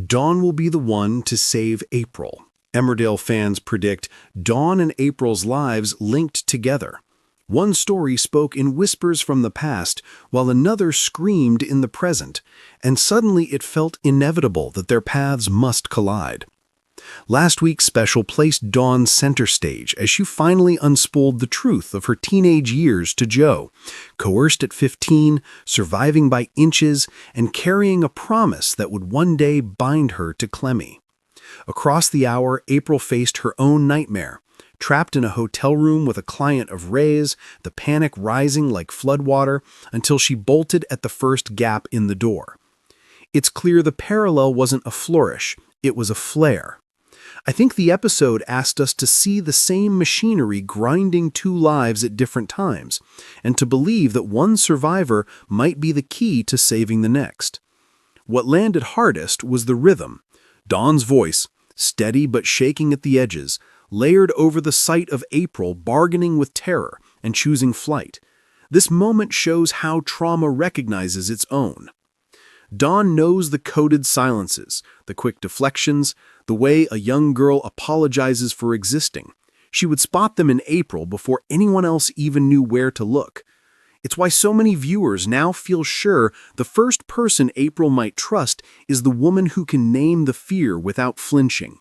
Dawn will be the one to save April. Emmerdale fans predict Dawn and April's lives linked together. One story spoke in whispers from the past, while another screamed in the present, and suddenly it felt inevitable that their paths must collide. Last week's special placed Dawn center stage as she finally unspooled the truth of her teenage years to Joe, coerced at 15, surviving by inches, and carrying a promise that would one day bind her to Clemmy. Across the hour, April faced her own nightmare. Trapped in a hotel room with a client of Ray's, the panic rising like floodwater until she bolted at the first gap in the door. It's clear the parallel wasn't a flourish, it was a flare. I think the episode asked us to see the same machinery grinding two lives at different times, and to believe that one survivor might be the key to saving the next. What landed hardest was the rhythm. Dawn's voice, steady but shaking at the edges, layered over the sight of April bargaining with terror and choosing flight. This moment shows how trauma recognizes its own. Dawn knows the coded silences, the quick deflections, the way a young girl apologizes for existing. She would spot them in April before anyone else even knew where to look. It's why so many viewers now feel sure the first person April might trust is the woman who can name the fear without flinching.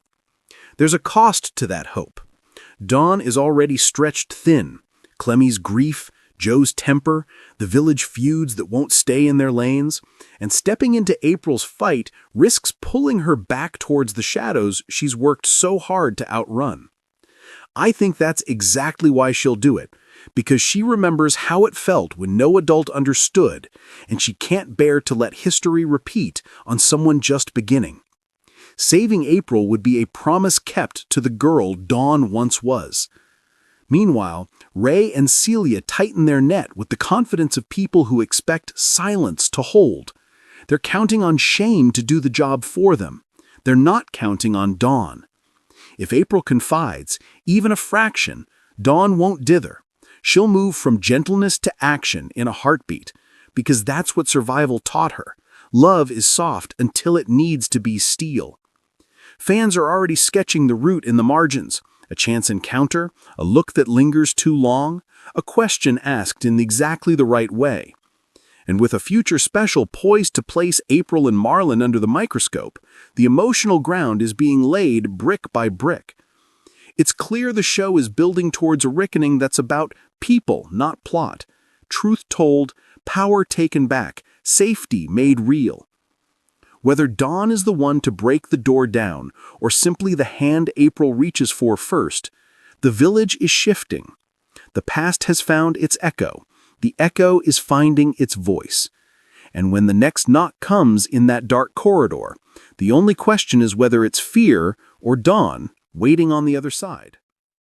There's a cost to that hope. Dawn is already stretched thin. Clemmy's grief, Joe's temper, the village feuds that won't stay in their lanes, and stepping into April's fight risks pulling her back towards the shadows she's worked so hard to outrun. I think that's exactly why she'll do it, because she remembers how it felt when no adult understood, and she can't bear to let history repeat on someone just beginning. Saving April would be a promise kept to the girl Dawn once was. Meanwhile, Ray and Celia tighten their net with the confidence of people who expect silence to hold. They're counting on shame to do the job for them. They're not counting on Dawn. If April confides, even a fraction, Dawn won't dither. She'll move from gentleness to action in a heartbeat, because that's what survival taught her. Love is soft until it needs to be steel. Fans are already sketching the route in the margins. A chance encounter, a look that lingers too long, a question asked in exactly the right way. And with a future special poised to place April and Marlon under the microscope, the emotional ground is being laid brick by brick. It's clear the show is building towards a reckoning that's about people, not plot. Truth told, power taken back, safety made real. Whether Dawn is the one to break the door down or simply the hand April reaches for first, the village is shifting. The past has found its echo. The echo is finding its voice. And when the next knock comes in that dark corridor, the only question is whether it's fear or Dawn waiting on the other side.